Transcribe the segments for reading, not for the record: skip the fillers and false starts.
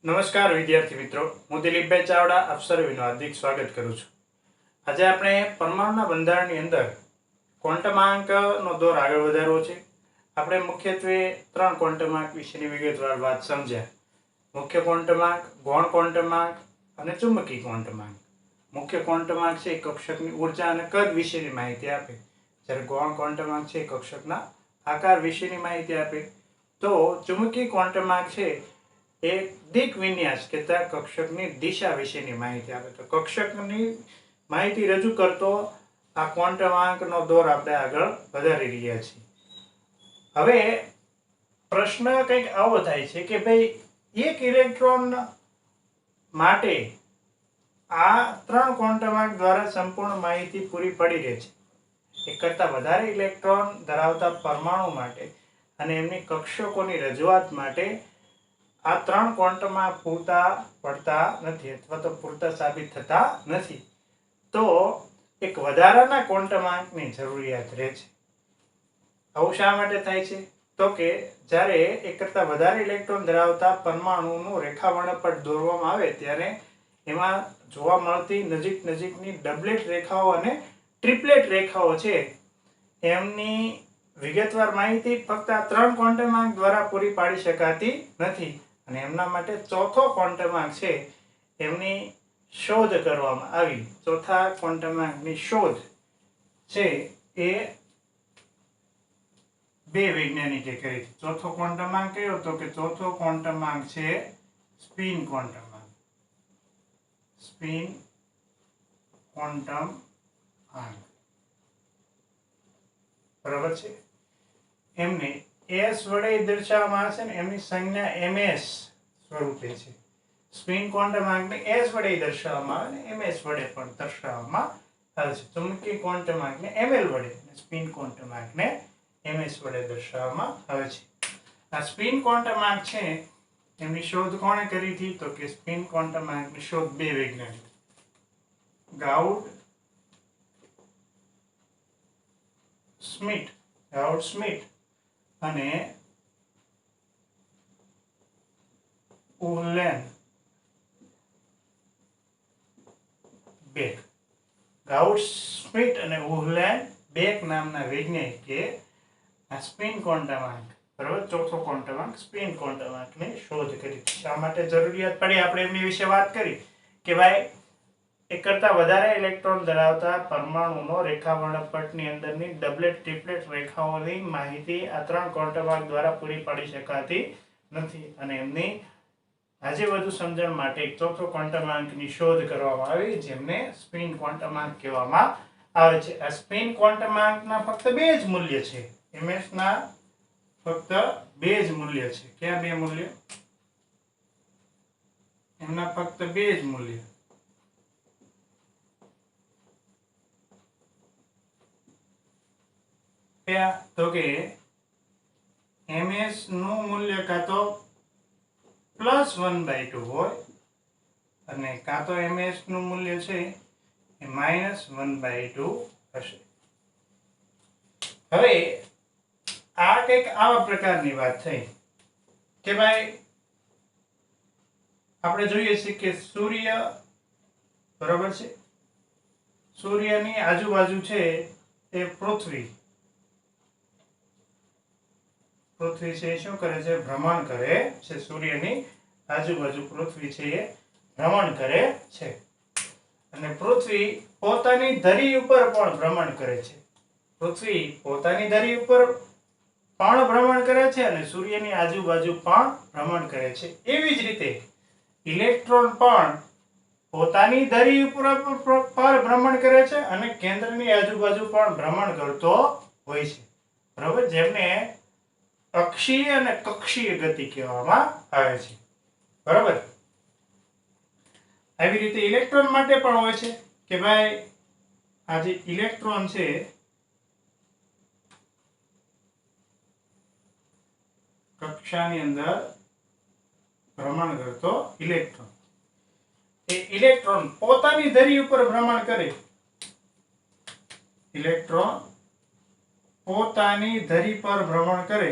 નમસ્કાર વિદ્યાર્થી મિત્રો, હું દિલીપભાઈ ચાવડા આપ સર્વેનું હાર્દિક સ્વાગત કરું છું. આજે આપણે પરમાણુના બંધારણની અંદર ક્વોન્ટમાંકનો દોર આગળ વધારવો છે. આપણે મુખ્યત્વે 3 ક્વોન્ટમાંક વિશેની વિગતવાર વાત સમજ્યા. મુખ્ય ક્વોન્ટમાંક, ગૌણ ક્વોન્ટમાંક અને ચુંબકીય ક્વોન્ટમાંક. મુખ્ય ક્વોન્ટમાંક છે કક્ષકની ઉર્જા અને કદ વિશેની માહિતી આપે, જ્યારે ગૌણ ક્વોન્ટમાંક છે કક્ષકના આકાર વિશેની માહિતી આપે. તો ચુંબકીય ક્વોન્ટમાંક છે એ દિક વિન્યાસ કહેતા કક્ષકની દિશા વિશેની માહિતી આપે. તો કક્ષકની માહિતી રજૂ કરતો આ ક્વોન્ટમાંકનો દોર આપણે આગળ વધારી રહ્યા છીએ. હવે પ્રશ્ન કંઈક આવો થાય છે કે ભાઈ એક ઇલેક્ટ્રોન માટે આ 3 ક્વોન્ટમાંક દ્વારા સંપૂર્ણ માહિતી પૂરી પડી રહે છે. એક કરતાં વધારે ઇલેક્ટ્રોન ધરાવતા પરમાણુ માટે અને એમની કક્ષકોની રજૂઆત માટે આ 3 ક્વોન્ટમાંક પૂરતા પડતા નથી અથવા તો પૂરતા સાબિત થતા નથી. તો એક વધારાના ક્વોન્ટમાંકની જરૂરિયાત રહે છે. આવું શા માટે થાય છે? તો કે જ્યારે એક કરતાં વધારે ઇલેક્ટ્રોન ધરાવતા પરમાણુનું રેખાવર્ણપટ દોરવામાં આવે ત્યારે એમાં જોવા મળતી નજીકની ડબલેટ રેખાઓ અને ટ્રિપલેટ રેખાઓ છે એમની વિગતવાર માહિતી ફક્ત આ 3 ક્વોન્ટમાંક દ્વારા પૂરી પાડી શકાતી નથી. અને એમના માટે ચોથો ક્વોન્ટમાંક છે એમની શોધ કરવામાં આવી. ચોથા ક્વોન્ટમાંકની શોધ છે એ બે વૈજ્ઞાનિકે કરી. ચોથો ક્વોન્ટમાંક કયો? તો કે ચોથો ક્વોન્ટમાંક છે સ્પિન ક્વોન્ટમાંક. સ્પિન ક્વોન્ટમાંક બરાબર છે. એમને s વડે દર્શાવવામાં આવે છે ને એમની સંજ્ઞા ms સ્વરૂપે છે. સ્પિન ક્વોન્ટમાંકને s વડે દર્શાવવામાં આવે ને ms વડે પણ દર્શાવવામાં આવે છે. ચુંબકીય ક્વોન્ટમાંકને ml વડે અને સ્પિન ક્વોન્ટમાંકને ms વડે દર્શાવવામાં આવે છે. આ સ્પિન ક્વોન્ટમાંક છે એમની શોધ કોણે કરી હતી? તો કે સ્પિન ક્વોન્ટમાંકની શોધ બે વૈજ્ઞાનિક, ગાઉડ સ્મિટ અને ઉહલેન બેક. ગાઉડ સ્મિટ અને ઉહલેન બેક નામના વૈજ્ઞાનિકે આ સ્પિન ક્વોન્ટમાંક, બરાબર, ચોથો ક્વોન્ટમાંક સ્પિન ક્વોન્ટમાંકની શોધ કરી. શા માટે જરૂરિયાત પડી આપણે એમની વિશે વાત કરી કે ભાઈ એક કરતાં વધારે ઇલેક્ટ્રોન ધરાવતા પરમાણુનો રેખાવર્ણપટની અંદરની ડબલેટ ટ્રિપલેટ રેખાઓની માહિતી આ 3 ક્વોન્ટમાંક દ્વારા પૂરી પાડી શકાતી નથી. અને એમની આજે વધુ સમજણ માટે એક ચોથો ક્વોન્ટમાંકની શોધ કરવામાં આવી જેમને સ્પિન ક્વોન્ટમાંક કહેવામાં આવે છે. આ સ્પિન ક્વોન્ટમાંકના ફક્ત બે જ મૂલ્ય છે. ms ના ફક્ત બે જ મૂલ્ય છે. ક્યાં બે મૂલ્ય? એમના ફક્ત બે જ મૂલ્ય. તો કે ms નું મૂલ્ય કાં તો +1/2 હોય અને કાં તો ms નું મૂલ્ય છે એ -1/2 હશે. હવે આ કંઈક આવા પ્રકારની વાત થઈ કે ભાઈ આપણે જોઈએ છીએ કે સૂર્ય, બરાબર છે, સૂર્યની આજુબાજુ છે એ પૃથ્વી છે શું કરે છે? ભ્રમણ કરે છે. સૂર્યની આજુબાજુ પૃથ્વી છે એ ભ્રમણ કરે છે અને પૃથ્વી પોતાની ધરી ઉપર પણ ભ્રમણ કરે છે. પૃથ્વી પોતાની ધરી ઉપર પણ ભ્રમણ કરે છે અને સૂર્યની આજુબાજુ પણ ભ્રમણ કરે છે. એવી જ રીતે ઇલેક્ટ્રોન પણ પોતાની ધરી ઉપર ભ્રમણ કરે છે અને કેન્દ્રની આજુબાજુ પણ ભ્રમણ કરતો હોય છે, બરાબર, જેમને અક્ષીય અને કક્ષીય ગતિ કહેવામાં આવે છે, બરાબર. આવી રીતે ઇલેક્ટ્રોન માટે પણ હોય છે કે ભાઈ આ જે ઇલેક્ટ્રોન છે કક્ષાની અંદર ભ્રમણ કરતો ઇલેક્ટ્રોન, એ ઇલેક્ટ્રોન પોતાની ધરી ઉપર ભ્રમણ કરે. ઇલેક્ટ્રોન પોતાની ધરી પર ભ્રમણ કરે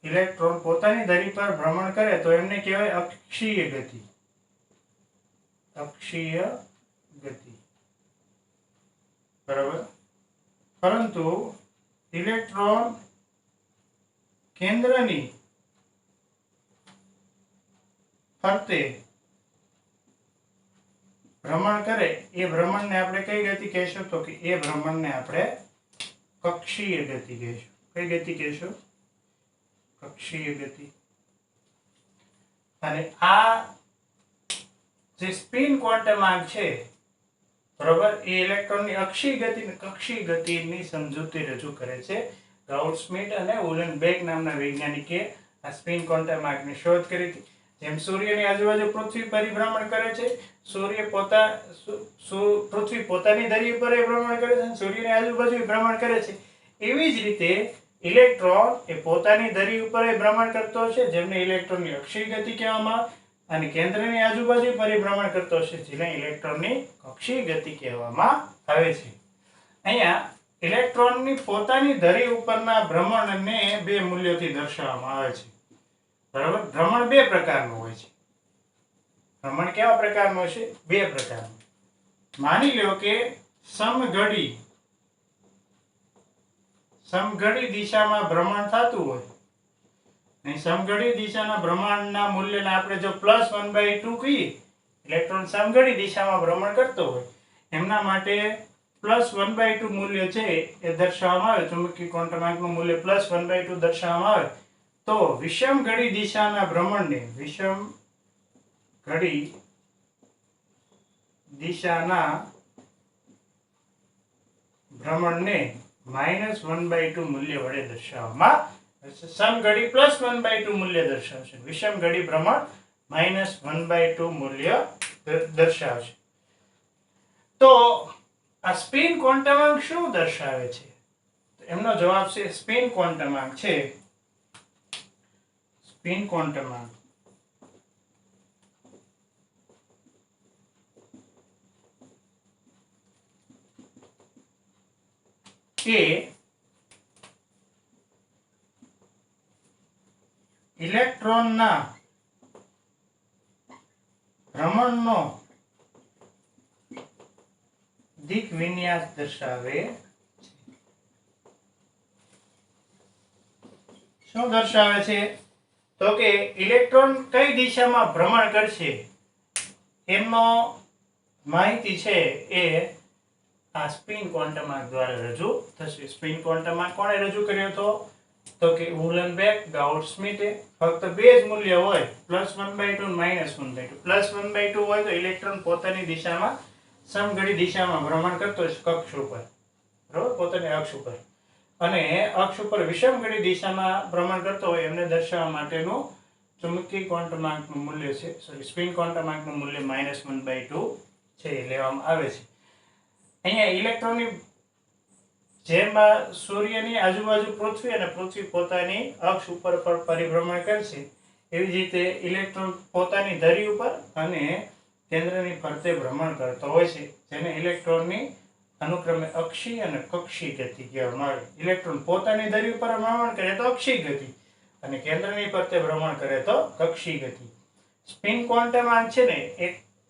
ઇલેક્ટ્રોન પોતાની ધરી પર ભ્રમણ કરે તો એમને કહેવાય અક્ષીય ગતિ. અક્ષીય ગતિ, બરાબર. પરંતુ ઇલેક્ટ્રોન કેન્દ્રની ફરતે ભ્રમણ કરે એ ભ્રમણને આપણે કઈ ગતિ કહેશું? તો કે એ ભ્રમણને આપણે કક્ષીય ગતિ કહેશું. કઈ ગતિ કહેશું? કક્ષીય ગતિ. અને આ જે સ્પિન ક્વોન્ટમાર્ક છે, બરોબર, એ ઇલેક્ટ્રોનની અક્ષીય ગતિ અને કક્ષીય ગતિની સમજૂતી રજૂ કરે છે. ગાઉડ-સ્મિટ અને ઉલેનબેક નામના વૈજ્ઞાનિકે આ સ્પિન ક્વોન્ટમાર્કની શોધ કરી હતી. જેમ સૂર્યની આજુબાજુ પૃથ્વી પરિભ્રમણ કરે છે, પૃથ્વી પોતાની ધરી ઉપર ભ્રમણ કરે છે, સૂર્યની આજુબાજુ ભ્રમણ કરે છે, એવી જ રીતે ઇલેક્ટ્રોન એ પોતાની ધરી ઉપર ભ્રમણ કરતો છે, જેમને ઇલેક્ટ્રોનની અક્ષીય ગતિ કહેવામાં આવે, અને કેન્દ્રની આજુબાજુ પરિભ્રમણ કરતો છે, જેને ઇલેક્ટ્રોનની કક્ષીય ગતિ કહેવામાં આવે છે. અહીંયા ઇલેક્ટ્રોનની પોતાની ધરી ઉપરના ભ્રમણને બે મૂલ્યોથી દર્શાવવામાં આવે છે, બરાબર. ભ્રમણ બે પ્રકારનું હોય છે. ભ્રમણ કેવા પ્રકારનું છે? બે પ્રકારનું. માની લો કે સમઘડી દિશામાં ભ્રમણ થતું હોય, અને સમઘડી દિશાના ભ્રમણના મૂલ્યને આપણે જો +1/2 કહીએ, ઇલેક્ટ્રોન સમઘડી દિશામાં ભ્રમણ કરતો હોય, એમના માટે +1/2 મૂલ્ય છે એ દર્શાવવામાં આવે. ચુંબકીય ક્વોન્ટમાર્કનું મૂલ્ય +1/2 દર્શાવવામાં આવે તો વિષમઘડી દિશાના ભ્રમણને -1/2 મૂલ્ય વડે દર્શાવવામાં આવે. સમઘડી +1/2 મૂલ્ય દર્શાવશે, વિષમઘડી ભ્રમણ -1/2 મૂલ્ય દર્શાવશે. તો આ સ્પિન ક્વોન્ટમાર્ક શું દર્શાવે છે? એમનો જવાબ છે સ્પિન ક્વોન્ટમાર્ક છે, સ્પિન ક્વોન્ટમાર્ક એ ઇલેક્ટ્રોનના ભ્રમણનો દિક વિન્યાસ દર્શાવે છે. શું દર્શાવે છે? તો કે ઇલેક્ટ્રોન કઈ દિશામાં ભ્રમણ કરશે એમનો માહિતી છે એ આ સ્પિન ક્વોન્ટમાર્ક દ્વારા રજૂ થશે. સ્પિન ક્વોન્ટમાર્ક કોણે રજૂ કર્યો હતો? તો કે ઉલેનબેક, ગાઉડ-સ્મિટે. ફક્ત બે જ મૂલ્ય હોય, +1/2 અને -1/2. +1/2 હોય તો ઇલેક્ટ્રોન પોતાની દિશામાં સમઘડી દિશામાં ભ્રમણ કરતો છે કક્ષ ઉપર, બરોબર, પોતાની અક્ષ ઉપર, અને અક્ષ ઉપર વિષમઘડી દિશામાં ભ્રમણ કરતો હોય એમને દર્શાવવા માટેનું ચુંબકીય ક્વોન્ટમાર્કનું મૂલ્ય છે, સ્પિન ક્વોન્ટમાર્કનું મૂલ્ય -1/2 છે એ લેવામાં આવે છે. અહીંયા ઇલેક્ટ્રોનની જેમ સૂર્યની આજુબાજુ પૃથ્વી અને પૃથ્વી પોતાની અક્ષ ઉપર પરિભ્રમણ કરશે, એવી જ રીતે ઇલેક્ટ્રોન પોતાની ધરી ઉપર અને કેન્દ્રની ફરતે ભ્રમણ કરતો હોય છે, જેને ઇલેક્ટ્રોનની અનુક્રમે અક્ષીય અને કક્ષીય ગતિ કહેવામાં આવે. ઇલેક્ટ્રોન પોતાની ધરી ઉપર ભ્રમણ કરે તો અક્ષીય ગતિ, અને કેન્દ્રની ફરતે ભ્રમણ કરે તો કક્ષીય ગતિ. સ્પિન ક્વોન્ટમાર્ક છે ને એ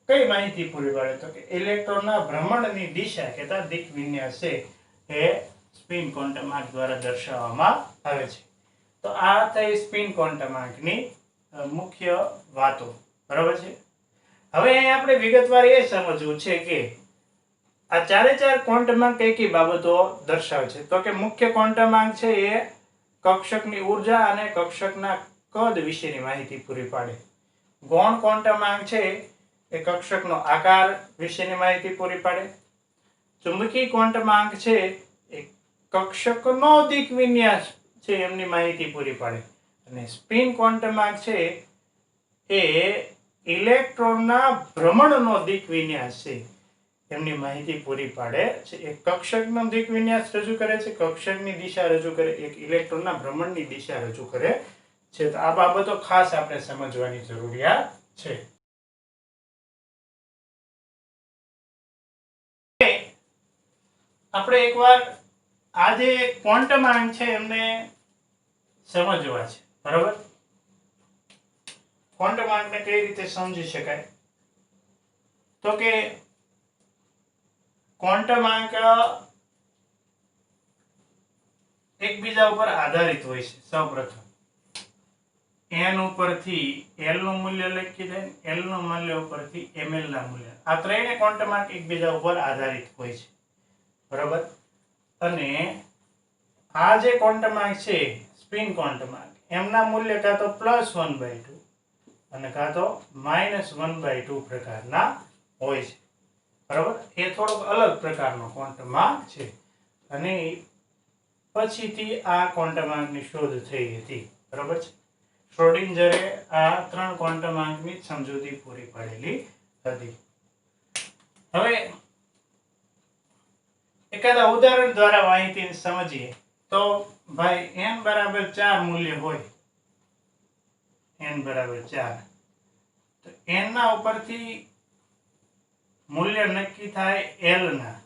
કઈ માહિતી પૂરી પાડે? તો કે ઇલેક્ટ્રોનના ભ્રમણની દિશા કહેતા દિક વિન્યાસ છે એ સ્પિન ક્વોન્ટમાર્ક દ્વારા દર્શાવવામાં આવે છે. તો આ થઈ સ્પિન ક્વોન્ટમાર્કની મુખ્ય વાતો, બરાબર છે. હવે અહીં આપણે વિગતવાર એ સમજવું છે કે આ ચારે ચાર ક્વોન્ટમાર્ક કઈ બાબતો દર્શાવે છે? તો કે મુખ્ય ક્વોન્ટમાર્ક છે એ કક્ષકની ઊર્જા અને કક્ષકના કદ વિશેની માહિતી પૂરી પાડે. ગૌણ ક્વોન્ટમાર્ક છે એ કક્ષકનો આકાર વિશેની માહિતી પૂરી પાડે. ચુંબકીય ક્વોન્ટમાર્ક છે એ કક્ષકનો દિક વિન્યાસ છે એમની માહિતી પૂરી પાડે. અને સ્પિન ક્વોન્ટમાર્ક છે એ ઇલેક્ટ્રોનના ભ્રમણનો દિક વિન્યાસ છે એમની માહિતી પૂરી પાડે છે. એક કક્ષકનો દિક વિન્યાસ રજૂ કરે છે, કક્ષકની દિશા રજૂ કરે, એક ઇલેક્ટ્રોનના ભ્રમણની દિશા રજૂ કરે છે. તો આ બાબતો ખાસ આપણે સમજવાની જરૂરિયાત છે. આપણે એકવાર આ જે ક્વોન્ટમાર્ક છે એમને સમજવા છે. બરાબર. ક્વોન્ટમાંકને કઈ રીતે સમજી શકાય? તો કે ક્વોન્ટમાંક એકબીજા ઉપર આધારિત હોય છે. સૌપ્રથમ n ઉપરથી l નું મૂલ્ય લખી દે, l નું મૂલ્ય ઉપરથી ml ના મૂલ્ય. આ ત્રણેય ક્વોન્ટમાંક એકબીજા ઉપર આધારિત હોય છે. બરાબર. અને આ જે ક્વોન્ટમાંક છે સ્પિન ક્વોન્ટમાંક, એમના મૂલ્ય કાં તો +1/2 અને કાં તો -1/2 પ્રકારના હોય છે. બરાબર. એ થોડોક અલગ પ્રકારનો ક્વોન્ટમાંક છે અને પછીથી આ ક્વોન્ટમાંકની શોધ થઈ હતી. બરાબર છે. શ્રોડિંજરે આ ત્રણ ક્વોન્ટમાંકની સમજૂતી પૂરી પાડેલી હતી. હવે એકાદા ઉદાહરણ દ્વારા માહિતી સમજીએ તો ભાઈ n બરાબર 4 મૂલ્ય હોય, n બરાબર 4, તો n ના ઉપરથી મૂલ્ય નક્કી થાય l ના.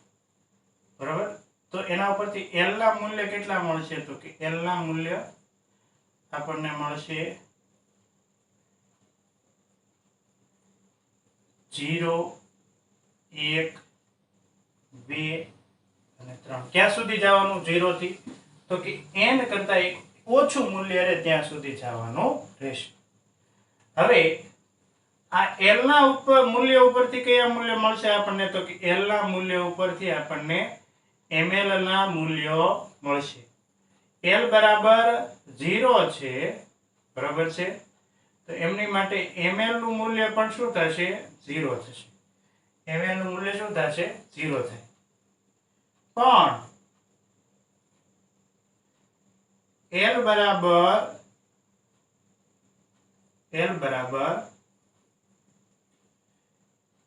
બરાબર. તો એના ઉપરથી l ના મૂલ્ય કેટલા મળશે? તો કે l ના મૂલ્ય આપણને મળશે 0, 1, 2 અને 3. ક્યાં સુધી જવાનું 0 થી? તો કે n કરતા એક ઓછું મૂલ્ય રહે ત્યાં સુધી જવાનું રહેશે. હવે આ l ના ઉપર મૂલ્ય ઉપરથી કયા મૂલ્ય મળશે આપણને? તો કે l ના મૂલ્ય ઉપરથી આપણને ml ના મૂલ્યો મળશે. l બરાબર 0 છે. બરાબર છે. તો એમની માટે ml નું મૂલ્ય પણ શું થશે? 0 થશે. ml નું મૂલ્ય શું થશે? 0 થાય. પણ l બરાબર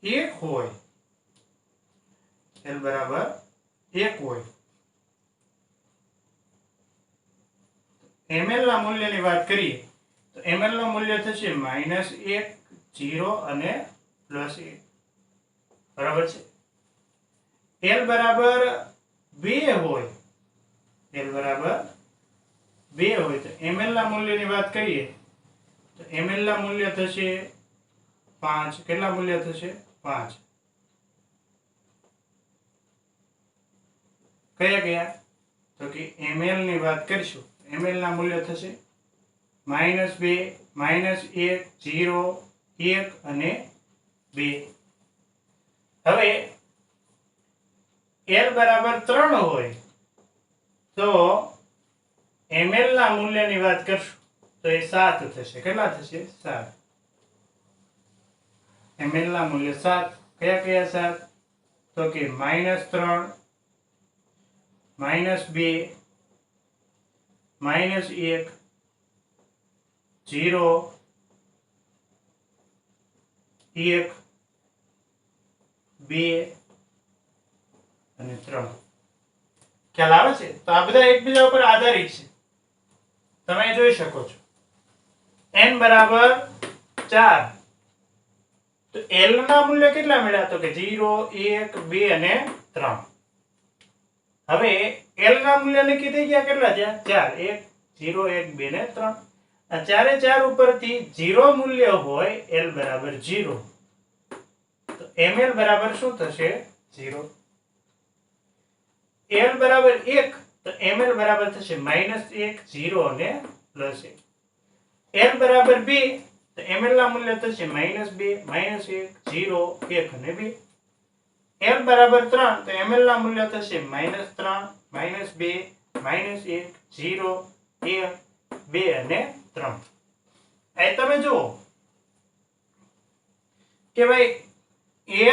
1 હોય, l બરાબર 1 હોય, ml ના મૂલ્યની વાત કરીએ તો ml નું મૂલ્ય થશે -1, 0 અને +1. બરાબર છે. l બરાબર 2 હોય, l બરાબર 2 હોય તો ml ના મૂલ્યની વાત કરીએ તો ml ના મૂલ્ય થશે 5. કેટલા મૂલ્ય થશે? 5. કયા કયા? તો કે ml ની વાત કરીશું, ml ના મૂલ્ય થશે -2, -1, 0, 1 અને 2. હવે l બરાબર 3 હોય તો ml ના મૂલ્યની વાત કરશું તો એ 7 થશે. કેટલા થશે? 7. ml ના મૂલ્ય 7. કયા કયા 7? તો કે -3, -2, -1, 0, 1, 2 અને 3. ખ્યાલ આવે છે? તો આ બધા એકબીજા ઉપર આધારિત છે. તમે જોઈ શકો છો n બરાબર 4 તો l ના મૂલ્ય કેટલા મળ્યા? તો કે 0, 1, 2 અને 3. હવે l ના મૂલ્ય નક્કી થઈ ગયા. કેટલા થયા? 4. 1, 0, 1, 2 ને 3. આ ચારે ચાર ઉપરથી 0 મૂલ્ય હોય l બરાબર 0 તો ml બરાબર શું થશે? 0. l બરાબર 1 તો ml બરાબર થશે -1, 0 અને +1. l બરાબર 2 તો ml ના મૂલ્ય થશે -2, -1, 0, 1 અને 2. l બરાબર 3 તો ml ના મૂલ્ય થશે -3, -2, -1, 0, 1, 2 અને 3. એ તમે જુઓ કે ભાઈ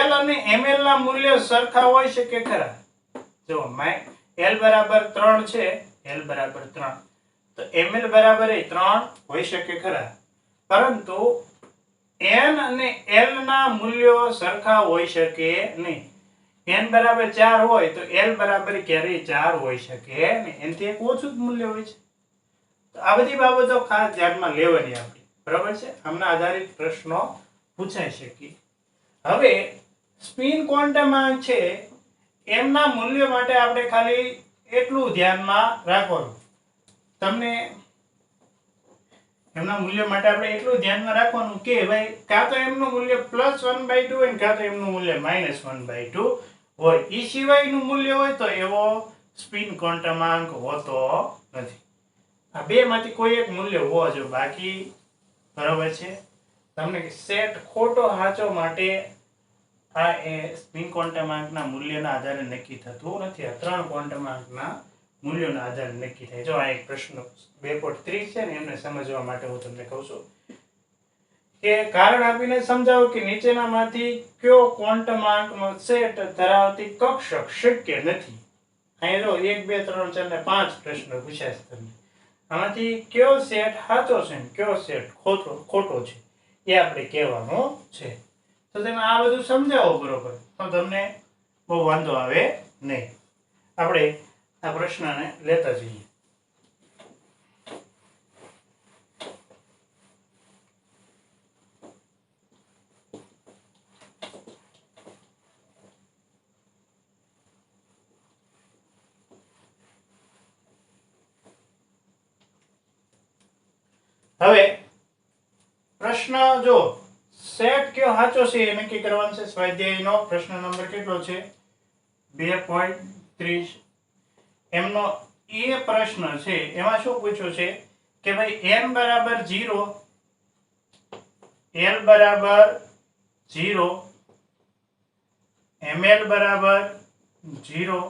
l અને ml ના મૂલ્ય સરખા હોઈ શકે ખરા? જો l બરાબર 3 છે, l બરાબર 3 તો ml બરાબર 3 હોઈ શકે ખરા, પરંતુ n અને l ના મૂલ્યો સરખા હોઈ શકે નહીં. n બરાબર 4 હોય તો l બરાબર ક્યારેય 4 હોઈ શકે નહીં. એનાથી એક ઓછું જ મૂલ્ય હોય છે. તો આ બધી બાબતો ખાસ ધ્યાનમાં લેવાની આપણી. બરાબર છે. આમના આધારિત પ્રશ્નો પૂછાઈ શકે. હવે સ્પિન ક્વોન્ટમાંક છે એમના મૂલ્ય માટે આપણે ખાલી એટલું ધ્યાનમાં રાખવાનું. તમને એમના મૂલ્ય માટે આપણે એટલું ધ્યાનમાં રાખવાનું કે ભાઈ કાં તો એમનું મૂલ્ય +1/2 હોય ને કાં તો એમનું મૂલ્ય -1/2 હોય. એ સિવાયનું મૂલ્ય હોય તો એવો સ્પિન ક્વોન્ટમાંક હોતો નથી. આ બે માંથી કોઈ એક મૂલ્ય હોવો જોઈએ. બાકી બરાબર છે. તમને સેટ ખોટો સાચો માટે આ એ સ્પિન ક્વોન્ટમાંકના મૂલ્યના આધારે નક્કી થતું નથી. આ 3 ક્વોન્ટમાંકના મૂલ્યોના આધારે નક્કી થાય. જો આ એક પ્રશ્ન 2.30 છે ને એમને સમજવા માટે હું તમને કહું છું કે કારણ આપીને સમજાવો કે નીચેનામાંથી કયો ક્વોન્ટમાંકનો સેટ ધરાવતી કક્ષક શક્ય નથી. અહીંયા જો 1 2 3 4 ને 5 પ્રશ્ન પૂછ્યા છે તમને. આમાંથી કયો સેટ સાચો છે ને કયો સેટ ખોટો છે એ આપણે કહેવાનો છે. તો તમે આ બધું સમજાવો બરોબર તો તમને બહુ વાંધો આવે નહીં. આપણે આ પ્રશ્નને લેતા જઈએ. હવે પ્રશ્ન જો સેટ કયો સાચો છે એ નક્કી કરવાનો છે. સ્વાધ્યાયનો પ્રશ્ન નંબર કેટલો છે 2.30. એમનો એ પ્રશ્ન છે એમાં શું પૂછ્યું છે કે ભાઈ n બરાબર 0, l બરાબર 0, ml બરાબર 0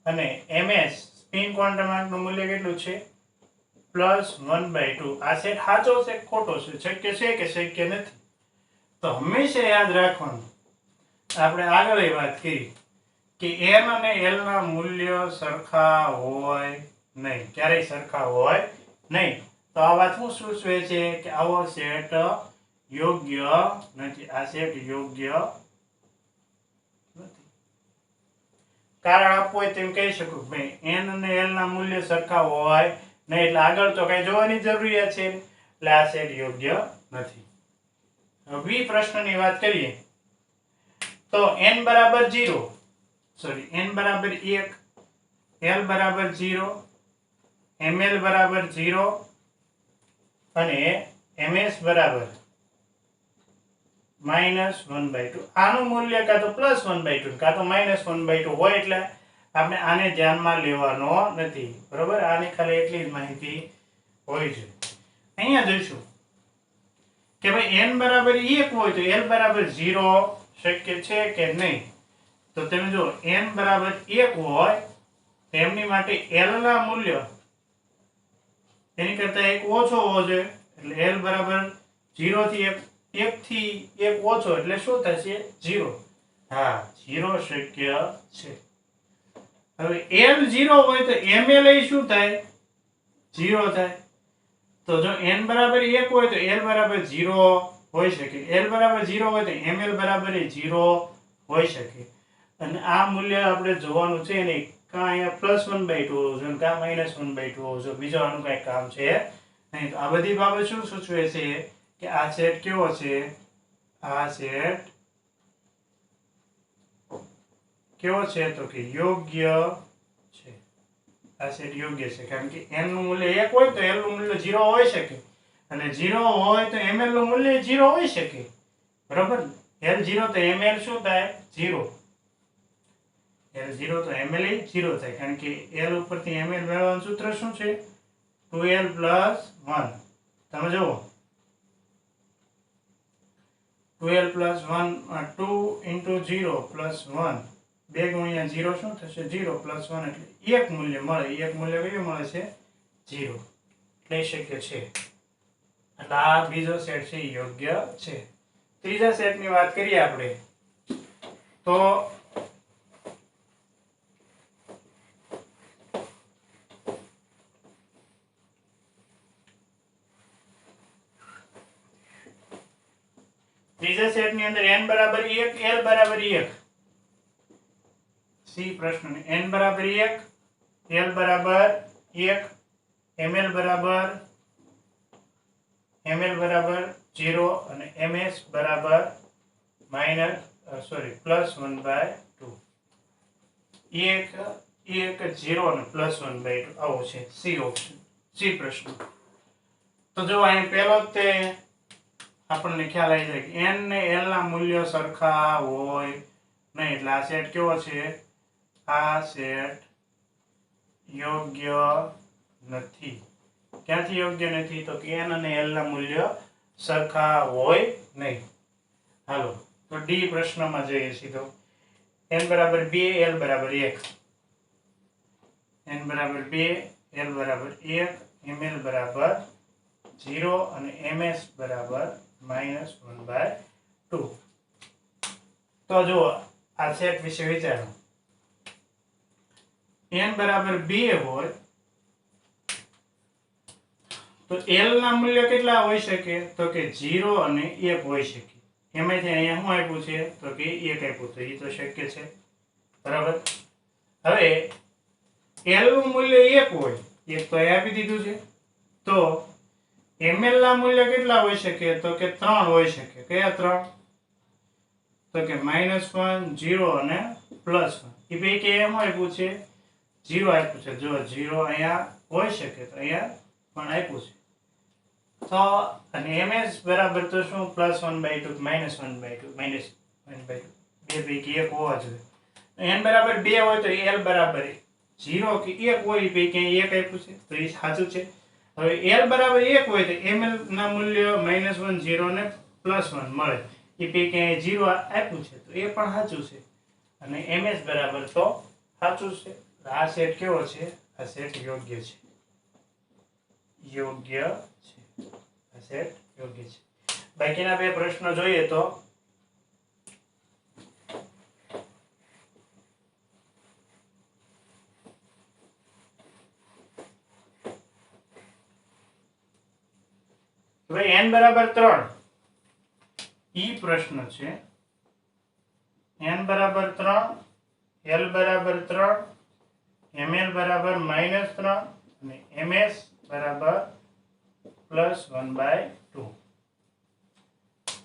અને ms સ્પિન ક્વોન્ટમાંકનું મૂલ્ય કેટલું છે +1/2. આ સેટ સાચો છે ખોટો છે, શક્ય છે કે શક્ય નથી? તો હંમેશા યાદ રાખવાનું આપણે આગળ એ વાત કરી કે n અને l ના મૂલ્ય સરખા હોય નહીં. ક્યારેય સરખા હોય નહીં. તો આ વાત શું સૂચવે છે કે આવો સેટ યોગ્ય નથી. આ સેટ યોગ્ય નથી. કારણ આપવું હોય તેમ કહી શકું ભાઈ n અને l ના મૂલ્ય સરખા હોય નહીં એટલે આગળ તો કઈ જોવાની જરૂરિયાત છે એટલે આ સેટ યોગ્ય નથી. હવે પ્રશ્નની વાત કરીએ તો n બરાબર 0 સોરી n બરાબર 1, l બરાબર 0, ml બરાબર 0 અને ms બરાબર -1/2. આનું મૂલ્ય કાં તો +1/2 કાં તો -1/2 હોય એટલે આપણે આને ધ્યાનમાં લેવાનો નથી. બરોબર? આની ખાલી એટલી જ માહિતી હોય છે. અહીંયા જોઈશું કે ભાઈ n બરાબર 1 હોય તો l બરાબર 0 શક્ય છે કે નહીં? તો તમે જો n બરાબર 1 હોય તો એમની માટે l ના મૂલ્ય એની કરતા 1 ઓછો હોવો જોઈએ. એટલે l બરાબર 0 થી 1 થી 1 ઓછો એટલે શું થશે 0. હા 0 શક્ય છે. હવે l 0 હોય તો ml એ શું થાય 0 થાય. તો જો n બરાબર 1 હોય તો l બરાબર 0 હોઈ શકે. l બરાબર 0 હોય તો ml બરાબર 0 હોઈ શકે. અને આ મૂલ્ય આપણે જોવાનું છે નહીં. કાં અહીંયા +1/2 હોવું જોઈએ કાં -1/2 હોવું જોઈએ. બીજો આનું કંઈ કામ છે નહીં. તો આ બધી બાબત શું સૂચવે છે કે આ સેટ કેવો છે? આ સેટ કેવો છે તો કે યોગ્ય છે. આ સેટ યોગ્ય છે કારણ કે n નું મૂલ્ય 1 હોય તો l નું મૂલ્ય 0 હોઈ શકે અને 0 હોય તો ml નું મૂલ્ય 0 હોઈ શકે. બરાબર? l 0 તો ml શું થાય 0. l 0 તો ml 0 થાય કારણ કે l ઉપરથી ml મેળવવાનું સૂત્ર શું છે 2l + 1. તમે જુઓ 2l + 1 2 * 0 + 1 2 ગુણ્યા 0 શું થશે 0 + 1 એટલે એક મૂલ્ય મળે. એક મૂલ્ય કયું મળે છે 0. લઈ શક્ય છે. એટલે આ બીજો સેટ છે યોગ્ય છે. ત્રીજા સેટની વાત કરીએ આપણે તો ત્રીજા સેટની અંદર n બરાબર 1, l બરાબર 1. સી પ્રશ્ન n બરાબર 1, l બરાબર 1, ml બરાબર 0 અને ms બરાબર +1/2. 1 0 અને +1/2 આવો છે સી ઓપ્શન. સી પ્રશ્ન. તો જો અહીં પહેલો તે આપણને ખ્યાલ આવી જાય કે n ને l ના મૂલ્યો સરખા હોય નહીં, એટલે આ સેટ કેવો છે? આ સેટ યોગ્ય નથી. ક્યાંથી યોગ્ય નથી? તો કે n અને l ના મૂલ્યો સરખા હોય નહીં. હાલો તો ડી પ્રશ્નમાં જઈએ સીધો. n બરાબર 2 l બરાબર 1, n બરાબર 2 l બરાબર 1, ml બરાબર 0 અને ms બરાબર -1/2. તો જો આ સેટ વિશે વિચારો. n બરાબર 2 હોય તો l ના મૂલ્ય કેટલા હોઈ શકે? તો કે 0 અને 1 હોઈ શકે. એમાંથી અહીંયા શું આપ્યું છે? તો કે 1 આપ્યું. તો એ તો શક્ય છે, બરાબર. હવે l નું મૂલ્ય 1 હોય, 1 તો અહીં આપી દીધું છે. તો ml ના મૂલ્ય કેટલા હોઈ શકે? તો કે 3 હોઈ શકે. કયા 3? તો કે -1, 0 અને +1. એ પૈકી એમ આપ્યું છે 0 આપ્યું છે. જો 0 અહીંયા હોઈ શકે તો અહીંયા પણ આપ્યું છે. તો અને ms બરાબર તો શું? +1/2 -1/2 -1/2 બે પૈકી એક હોવા જોઈએ. n બરાબર 2 હોય તો l બરાબર 0 કે 1 હોય, એ પૈકી 1 આપ્યું છે તો એ સાચું છે. હવે l બરાબર 1 હોય તો ml ના મૂલ્ય -1, 0 ને +1 મળે. એ પૈકી 0 આપ્યું છે તો એ પણ સાચું છે. અને ms બરાબર તો સાચું છે. આ સેટ કેવો છે? આ સેટ યોગ્ય છે. યોગ્ય છે. આ સેટ યોગ્ય છે. બાકીના બે પ્રશ્નો જોઈએ તો હવે n બરાબર 3 ઈ પ્રશ્ન છે. n બરાબર 3, l બરાબર 3, ml બરાબર -3 અને ms બરાબર +1/2.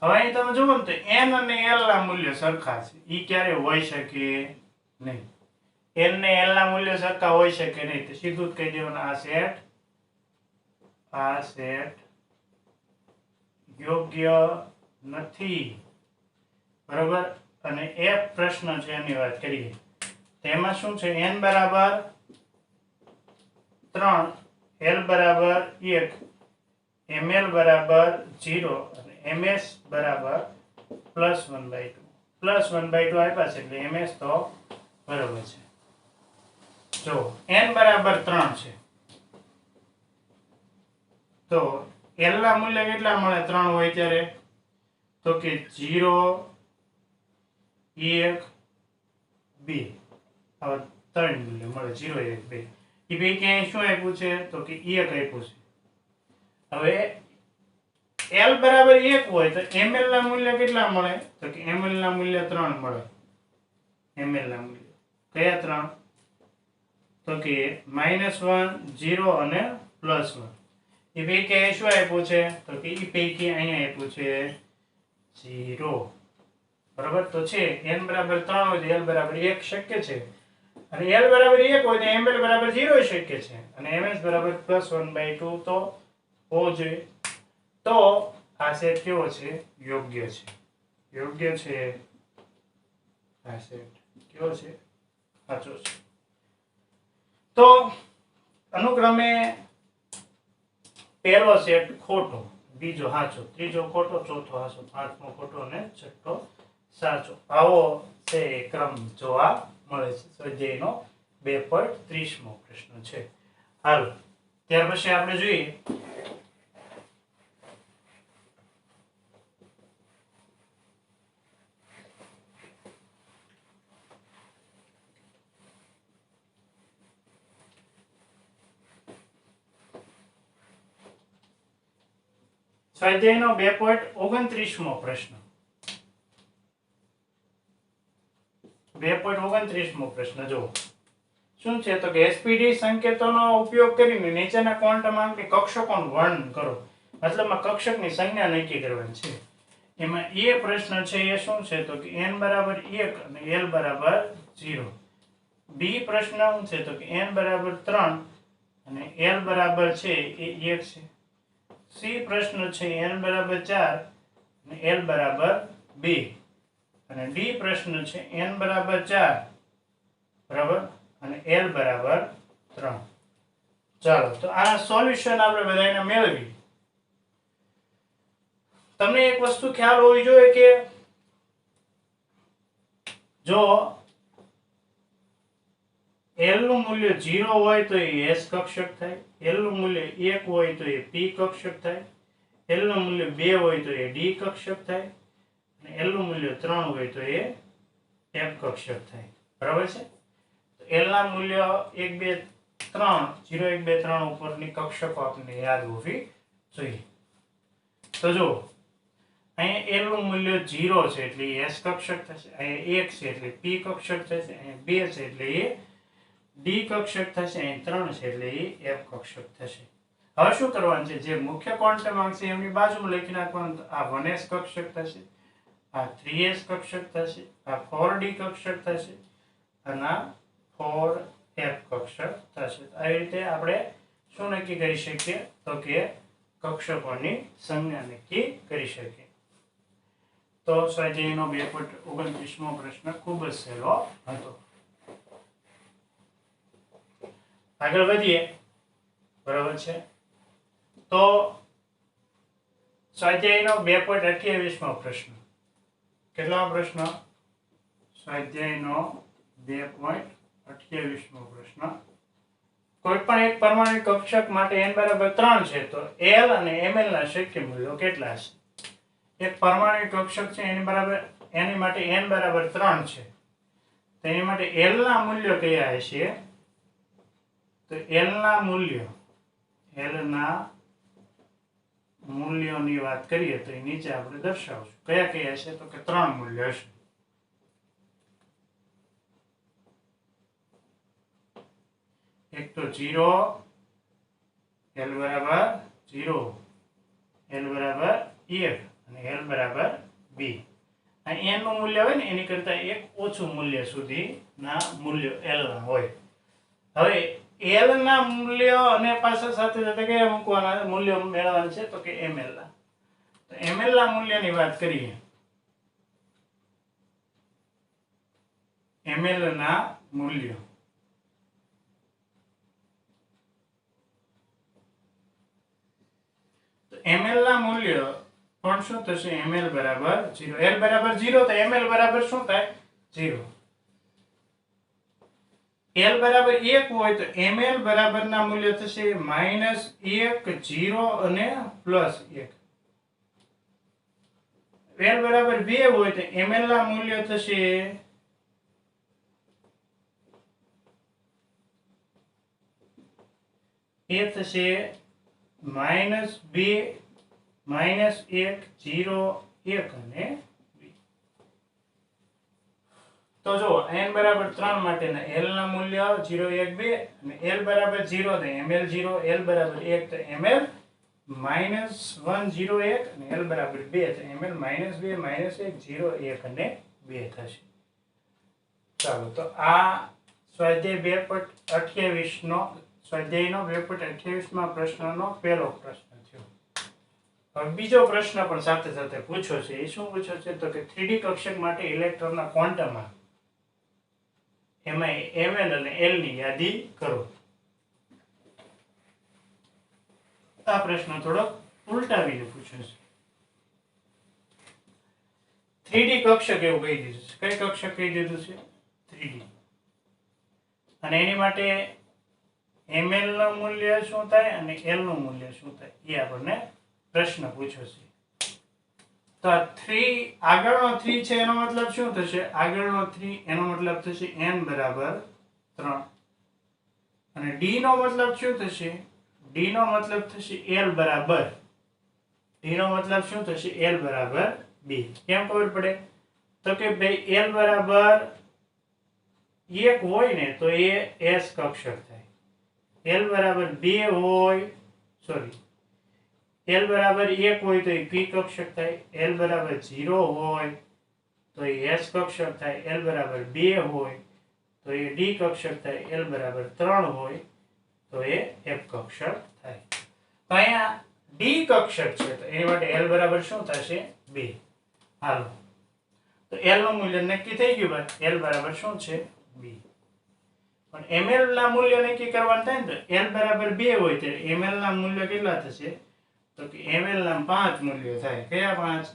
હવે અહીં તમે જુઓ ને તો n અને l ના મૂલ્ય સરખા છે. ઈ ક્યારે હોઈ શકે નહીં. n ને l ના મૂલ્ય સરખા હોઈ શકે નહીં તો સીધું જ કહી દેવાનું આ સેટ યોગ્ય નથી, બરોબર. અને એક પ્રશ્ન છે એની વાત કરીએ. તેમાં શું છે? n બરાબર 3, l બરાબર 1, ml બરાબર 0 અને ms બરાબર +1/2. +1/2 આપ્યા છે એટલે ms તો બરાબર છે. જો n બરાબર 3 છે તો l ના મૂલ્ય કેટલા મળે 3 હોય ત્યારે? તો કે 0, 1, 2. આવા 3 મૂલ્ય મળે. 0, 1, 2. એ પૈકી અહીં શું આપ્યું છે? તો કે 1 આપ્યું છે. હવે l બરાબર 1 હોય તો ml ના મૂલ્ય કેટલા મળે? તો કે ml ના મૂલ્ય 3 મળે. ml ના મૂલ્ય કયા 3? તો કે -1, 0 અને +1. એ પૈકી શું આપ્યું છે? તો કે એ પૈકી અહીંયા આપ્યું છે 0, બરાબર. તો છે n બરાબર 3 હોય તો l બરાબર 1 શક્ય છે, અને l બરાબર 1 હોય તો ml બરાબર 0 શક્ય છે, અને ms બરાબર +1/2 તો હોવો જોઈએ. તો આ સેટ કેવો છે? યોગ્ય છે. યોગ્ય છે. આ સેટ કેવો છે? સાચો છે. તો અનુક્રમે પહેલો સેટ ખોટો, બીજો સાચો, ત્રીજો ખોટો, ચોથો સાચો, પાંચમો ખોટો અને છઠ્ઠો સાચો. આવો છે ક્રમ જોવા મળે છે. સ્વાધ્યાયનો 2.30મો પ્રશ્ન છે. હાલો ત્યાર પછી આપણે જોઈએ સ્વાધ્યાયનો 2.29મો પ્રશ્ન. 2.29મો પ્રશ્ન જો શું છે? તો કે એસપીડી સંકેતોનો ઉપયોગ કરીને નીચેના ક્વોન્ટમાંકની કક્ષકોનું વર્ણન કરો. મતલબમાં કક્ષકની સંજ્ઞા નક્કી કરવાની છે. એમાં એ પ્રશ્ન છે એ શું છે? તો કે n બરાબર 1 અને l બરાબર 0. બી પ્રશ્ન શું છે? તો કે n બરાબર 3 અને l બરાબર છે એ 1 છે. સી પ્રશ્ન છે n બરાબર 4 અને l બરાબર 2 અને ડી પ્રશ્ન છે n બરાબર 4 બરાબર અને l બરાબર 3. ચાલો તો આ સોલ્યુશન આપણે બધાને મેળવી. તમને એક વસ્તુ ખ્યાલ હોવી જોઈએ કે જો l નું મૂલ્ય 0 હોય તો એ s કક્ષક થાય, l નું મૂલ્ય 1 હોય તો એ p કક્ષક થાય, l નું મૂલ્ય 2 હોય તો એ d કક્ષક થાય અને l નું મૂલ્ય 3 હોય તો એ f કક્ષક થાય. બરાબર છે? તો l ના મૂલ્ય 1 2 3 0 1 2 3 ઉપરની કક્ષકો આપણને યાદ હોવી જોઈએ. તો જો અહીંયા l નું મૂલ્ય 0 છે એટલે એ s કક્ષક થશે, અહીંયા 1 છે એટલે p કક્ષક થશે, અહીંયા 2 છે એટલે એ d કક્ષક થશે, અહીં 3 છે એટલે એ f કક્ષક થશે. હવે શું કરવાનું છે? જે મુખ્ય ક્વોન્ટમ છે એમની બાજુમાં લખી નાખવાનું. આ 1s કક્ષક થશે, આ 3s કક્ષક થશે, આ 4d કક્ષક થશે અને આ 4f કક્ષક થશે. આવી રીતે આપણે શું નક્કી કરી શકીએ? તો કે કક્ષકોની સંજ્ઞા નક્કી કરી શકીએ. તો સ્વાધ્યાયનો 2.29મો પ્રશ્ન ખૂબ જ સહેલો હતો. આગળ વધીએ. બરાબર છે? તો સ્વાધ્યાયનો 2.28મો પ્રશ્ન. કેટલામો પ્રશ્ન? સ્વાધ્યાયનો 2.28મો પ્રશ્ન. કોઈ પણ એક પરમાણુ કક્ષક માટે n બરાબર 3 છે તો l અને ml ના શક્ય મૂલ્યો કેટલા છે? એક પરમાણુ કક્ષક છે એની માટે n બરાબર 3 છે તો એની માટે l ના મૂલ્યો કયા હશે? તો l ના મૂલ્યોની વાત કરીએ તો એ નીચે આપણે દર્શાવશું. કયા કયા હશે? તો કે 3 મૂલ્ય હશે. એક તો 0, l બરાબર 0, l બરાબર 1 અને l બરાબર 2. આ n નું મૂલ્ય હોય ને એની કરતા એક ઓછું મૂલ્ય સુધીના મૂલ્યો l ના હોય. હવે l ના મૂલ્ય અને પાછા સાથે સાથે કયા મૂકવાના મૂલ્ય મેળવવાના છે? તો કે ml ના. તો ml ના મૂલ્યની વાત કરીએ. ml ના મૂલ્ય ml ના મૂલ્ય પણ શું થશે? ml બરાબર 0. l બરાબર 0 તો ml બરાબર શું થાય? 0. l બરાબર 1 હોય તો ml બરાબર ના મૂલ્ય થશે -1, 0 અને +1. l બરાબર 2 હોય તો ml ના મૂલ્ય થશે એ થશે -2, -1, 0, 1 અને 2. તો જો n બરાબર 3 માટેના l ના મૂલ્ય 0, 1, 2 અને l બરાબર 0 તો ml 0, l બરાબર 1 તો ml -1, 0, 1 અને l બરાબર 2 તો ml -2, -1, 0, 1 અને 2 થશે. ચાલો તો આ સ્વાધ્યાય 2.28નો સ્વાધ્યાયનો 2.28માં પ્રશ્નનો પહેલો પ્રશ્ન થયો. હવે બીજો પ્રશ્ન પણ સાથે સાથે પૂછ્યો છે. એ શું પૂછ્યો છે? તો કે 3D કક્ષક માટે ઇલેક્ટ્રોનના ક્વોન્ટમમાં એમાં ml અને l ની યાદી કરો. આ પ્રશ્ન થોડો ઉલટાવીને પૂછ્યો છે. 3D કક્ષક એવું કહી દીધું છે. કઈ કક્ષક કહી દીધું છે? 3D. અને એની માટે ml નું મૂલ્ય શું થાય અને l નું મૂલ્ય શું થાય એ આપણને પ્રશ્ન પૂછ્યો છે. તો આ 3 આગળનો 3 છે એનો મતલબ શું થશે? આગળનો 3 એનો મતલબ થશે n બરાબર 3 અને d નો મતલબ શું થશે? d નો મતલબ થશે l બરાબર d નો મતલબ શું થશે? l બરાબર 2. કેમ ખબર પડે? તો કે ભાઈ l બરાબર 1 હોય ને તો એ s કક્ષક થાય. l બરાબર 2 હોય l બરાબર 1 હોય તો એ p કક્ષક થાય. l બરાબર 0 હોય તો એ s કક્ષક થાય. l બરાબર 2 હોય તો એ d કક્ષક થાય. l બરાબર 3 હોય તો એ f કક્ષક થાય. તો અહીંયા ડી કક્ષક છે તો એની માટે L બરાબર શું થશે 2. હાલો તો L નું મૂલ્ય નક્કી થઈ ગયું ભાઈ. L બરાબર શું છે 2. પણ ml ના મૂલ્ય નક્કી કરવાનું થાય ને તો L બરાબર 2 હોય ત્યારે ml ના મૂલ્ય કેટલા થશે તો કે ml ના 5 મૂલ્યો થાય. કયા 5?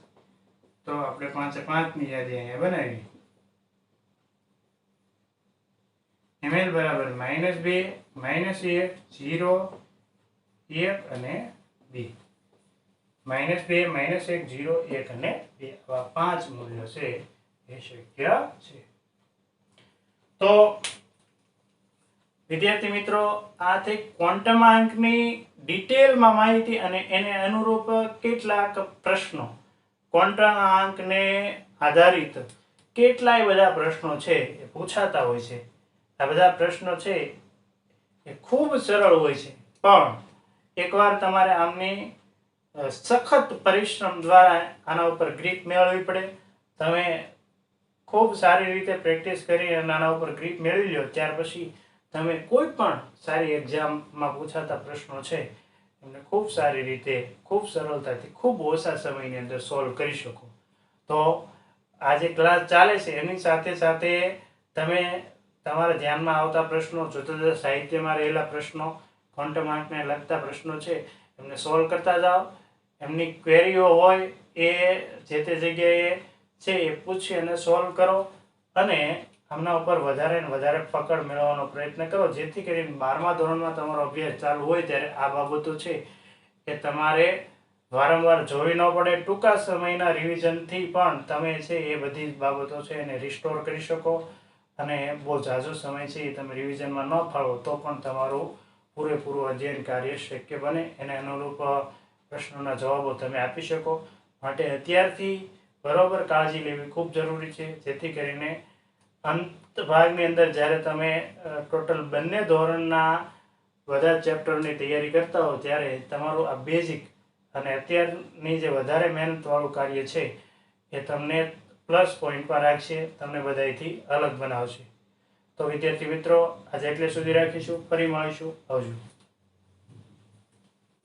તો આપણે 5 5 ની યાદી અહીંયા બનાવી. ml બરાબર -2 -1 0 1 અને 2. -2 -1 0 1 અને 2 આવા 5 મૂલ્યો છે એ શક્ય છે. તો વિદ્યાર્થી મિત્રો આ થઈ ક્વોન્ટમાંકની ડિટેલમાં માહિતી અને એને અનુરૂપ કેટલાક પ્રશ્નો. ક્વોન્ટમાંકને આધારિત કેટલાય બધા પ્રશ્નો છે એ પૂછાતા હોય છે. આ બધા પ્રશ્નો છે એ ખૂબ સરળ હોય છે પણ એકવાર તમારે આમની સખત પરિશ્રમ દ્વારા આના ઉપર ગ્રીપ મેળવવી પડે. તમે ખૂબ સારી રીતે પ્રેક્ટિસ કરી અને આના ઉપર ગ્રીપ મેળવી લો ત્યાર પછી તમે કોઈ પણ સારી એક્ઝામમાં પૂછાતા પ્રશ્નો છે એમને ખૂબ સારી રીતે ખૂબ સરળતાથી ખૂબ ઓછા સમયની અંદર સોલ્વ કરી શકો. તો આ જે ક્લાસ ચાલે છે એની સાથે સાથે તમે તમારા ધ્યાનમાં આવતા પ્રશ્નો, જુદા જુદા સાહિત્યમાં રહેલા પ્રશ્નો, ક્વોન્ટમાંકને લગતા પ્રશ્નો છે એમને સોલ્વ કરતા જાઓ. એમની ક્વેરીઓ હોય એ જે તે જગ્યાએ છે એ પૂછી અને સોલ્વ કરો અને આમના ઉપર વધારે ને વધારે પકડ મેળવવાનો પ્રયત્ન કરો જેથી કરીને 12મા ધોરણમાં તમારો અભ્યાસ ચાલુ હોય ત્યારે આ બાબતો છે એ તમારે વારંવાર જોવી ન પડે. ટૂંકા સમયના રિવિઝનથી પણ તમે છે એ બધી બાબતો છે એને રિસ્ટોર કરી શકો અને બહુ ઝાઝો સમય છે એ તમે રિવિઝનમાં ન ફાળવો તો પણ તમારું પૂરેપૂરું અધ્યયન કાર્ય શક્ય બને. એને અનુરૂપ પ્રશ્નોના જવાબો તમે આપી શકો. માટે અત્યારથી બરોબર કાળજી લેવી ખૂબ જરૂરી છે જેથી કરીને અંત ભાગની અંદર જ્યારે તમે ટોટલ બંને ધોરણના બધા ચેપ્ટરની તૈયારી કરતા હો ત્યારે તમારું આ બેઝિક અને અત્યારની જે વધારે મહેનતવાળું કાર્ય છે એ તમને પ્લસ પોઈન્ટ પર રાખશે, તમને બધાથી અલગ બનાવશે. તો વિદ્યાર્થી મિત્રો આજે એટલે સુધી રાખીશું. ફરી મળીશું. આવજો.